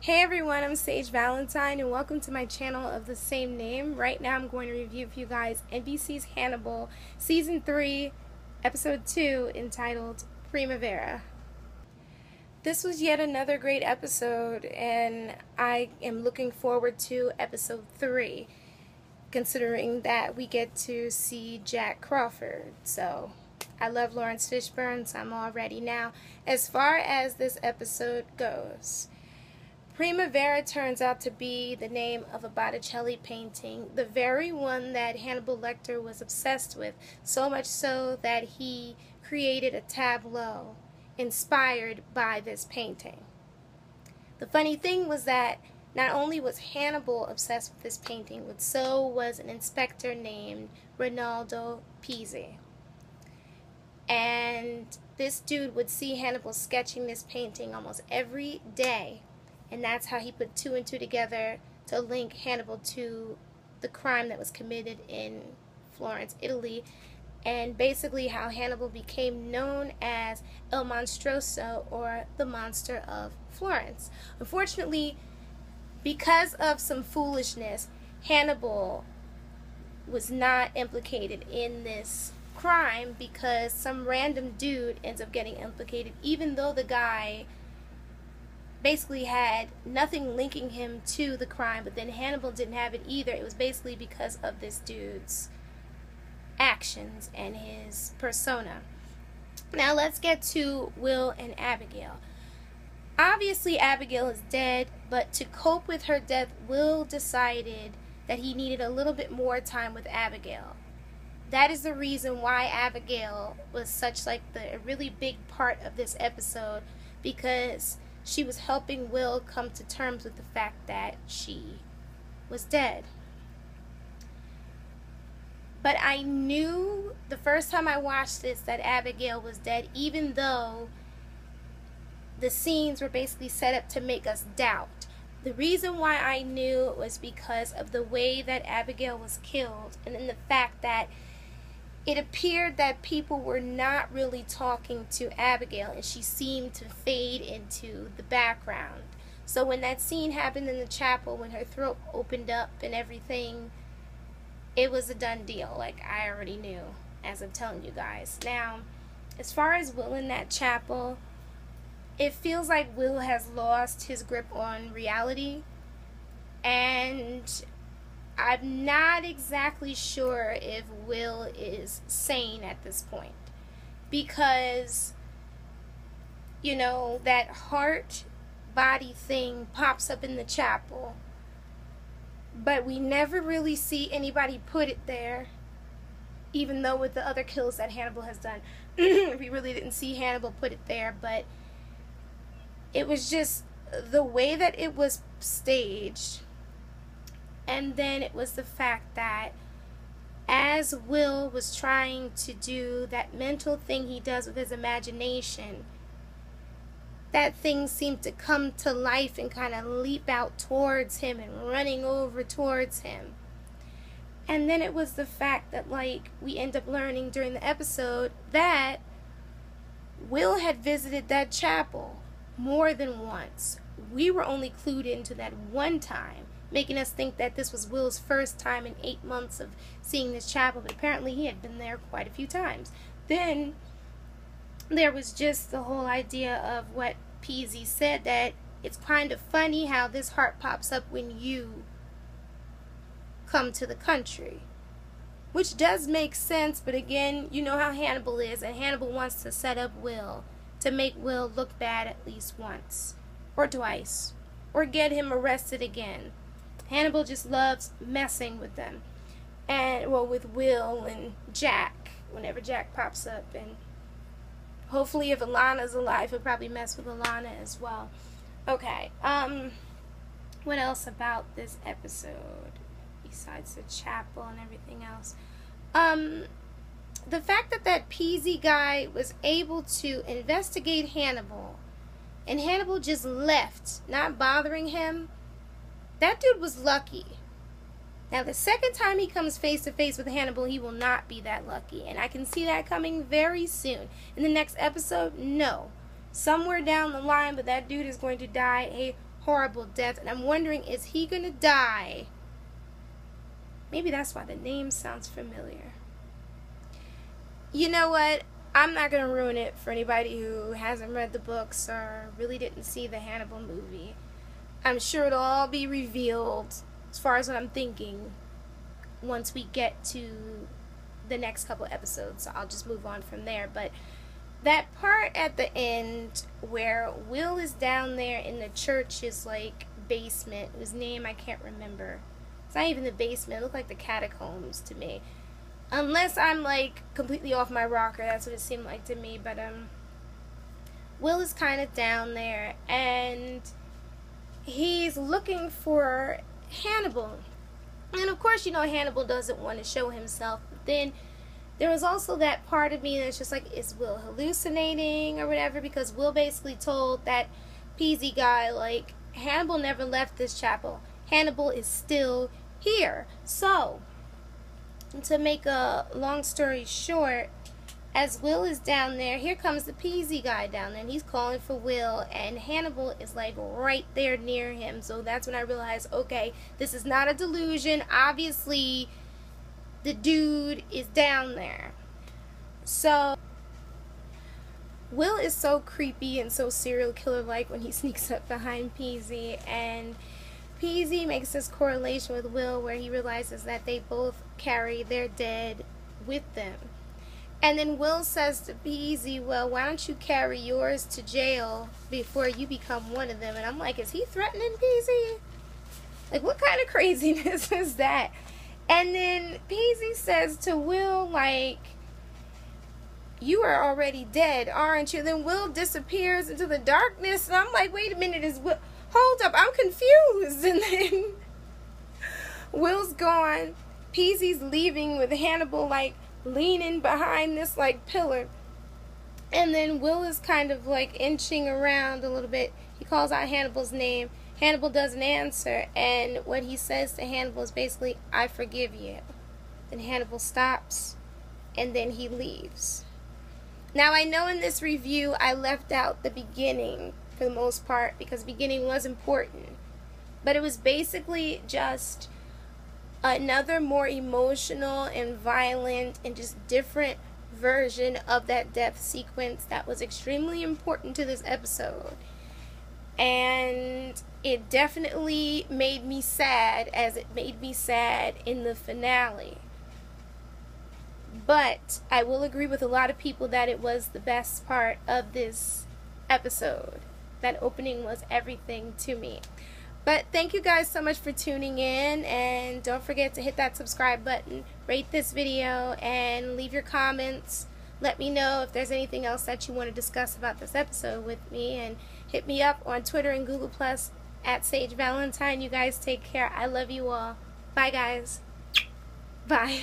Hey everyone, I'm SageValentine and welcome to my channel of the same name. Right now I'm going to review for you guys NBC's Hannibal Season 3, Episode 2, entitled Primavera. This was yet another great episode and I am looking forward to Episode 3, considering that we get to see Jack Crawford. So I love Lawrence Fishburne, so I'm all ready now. As far as this episode goes, Primavera turns out to be the name of a Botticelli painting, the very one that Hannibal Lecter was obsessed with, so much so that he created a tableau inspired by this painting. The funny thing was that not only was Hannibal obsessed with this painting, but so was an inspector named Rinaldo Pizzi. And this dude would see Hannibal sketching this painting almost every day. And that's how he put two and two together to link Hannibal to the crime that was committed in Florence, Italy, and basically how Hannibal became known as El Monstroso, or the Monster of Florence. Unfortunately, because of some foolishness, Hannibal was not implicated in this crime because some random dude ends up getting implicated, even though the guy basically had nothing linking him to the crime, but then Hannibal didn't have it either. It was basically because of this dude's actions and his persona. Now let's get to Will and Abigail. Obviously Abigail is dead, but to cope with her death, Will decided that he needed a little bit more time with Abigail. That is the reason why Abigail was such a really big part of this episode, because she was helping Will come to terms with the fact that she was dead. But I knew the first time I watched this that Abigail was dead, even though the scenes were basically set up to make us doubt. The reason why I knew was because of the way that Abigail was killed, and then the fact that it appeared that people were not really talking to Abigail, and she seemed to fade into the background. So when that scene happened in the chapel, when her throat opened up and everything, it was a done deal. Like, I already knew, as I'm telling you guys. Now, as far as Will in that chapel, it feels like Will has lost his grip on reality, and I'm not exactly sure if Will is sane at this point, because, you know, that heart body thing pops up in the chapel, but we never really see anybody put it there, even though with the other kills that Hannibal has done, we really didn't see Hannibal put it there. But it was just the way that it was staged. And then it was the fact that as Will was trying to do that mental thing he does with his imagination, that thing seemed to come to life and kind of leap out towards him and running over towards him. And then it was the fact that, like, we end up learning during the episode that Will had visited that chapel more than once. We were only clued into that one time, making us think that this was Will's first time in 8 months of seeing this chapel, but apparently he had been there quite a few times. Then there was just the whole idea of what Pizzi said, that it's kind of funny how this heart pops up when you come to the country, which does make sense. But again, you know how Hannibal is, and Hannibal wants to set up Will to make Will look bad at least once or twice, or get him arrested again. Hannibal just loves messing with them, and well, with Will and Jack, whenever Jack pops up. And hopefully if Alana's alive, he'll probably mess with Alana as well. Okay, what else about this episode besides the chapel and everything else? The fact that that Pizzi guy was able to investigate Hannibal, and Hannibal just left, not bothering him. That dude was lucky. Now, the second time he comes face to face with Hannibal, he will not be that lucky. And I can see that coming very soon. In the next episode, no. Somewhere down the line, but that dude is going to die a horrible death, and I'm wondering, is he gonna die? Maybe that's why the name sounds familiar. You know what? I'm not gonna ruin it for anybody who hasn't read the books or really didn't see the Hannibal movie. I'm sure it'll all be revealed, as far as what I'm thinking, once we get to the next couple episodes. So I'll just move on from there. But that part at the end where Will is down there in the church's like basement, whose name I can't remember. It's not even the basement. It looked like the catacombs to me. Unless I'm like completely off my rocker, that's what it seemed like to me. But Will is kind of down there, and he's looking for Hannibal. And of course, you know, Hannibal doesn't want to show himself. But then there was also that part of me that's just like, is Will hallucinating or whatever? Because Will basically told that Peasy guy, like, Hannibal never left this chapel. Hannibal is still here. So, to make a long story short, as Will is down there, here comes the Peasy guy down there, and he's calling for Will, and Hannibal is like right there near him. So that's when I realized, okay, this is not a delusion. Obviously, the dude is down there. So Will is so creepy and so serial killer-like when he sneaks up behind Peasy, and Peasy makes this correlation with Will where he realizes that they both carry their dead with them. And then Will says to Peasy, well, why don't you carry yours to jail before you become one of them? And I'm like, is he threatening Peasy? Like, what kind of craziness is that? And then Peasy says to Will, like, you are already dead, aren't you? Then Will disappears into the darkness, and I'm like, wait a minute, is Will... Hold up, I'm confused. And then Will's gone. Peasy's leaving with Hannibal, like, leaning behind this, like, pillar. And then Will is kind of, like, inching around a little bit. He calls out Hannibal's name. Hannibal doesn't answer. And what he says to Hannibal is basically, I forgive you. Then Hannibal stops, and then he leaves. Now, I know in this review I left out the beginning for the most part, because the beginning was important. But it was basically just another more emotional and violent and just different version of that death sequence that was extremely important to this episode. And it definitely made me sad, as it made me sad in the finale. But I will agree with a lot of people that it was the best part of this episode. That opening was everything to me. But thank you guys so much for tuning in, and don't forget to hit that subscribe button, rate this video, and leave your comments. Let me know if there's anything else that you want to discuss about this episode with me, and hit me up on Twitter and Google Plus at SageValentine. You guys take care. I love you all. Bye, guys. Bye.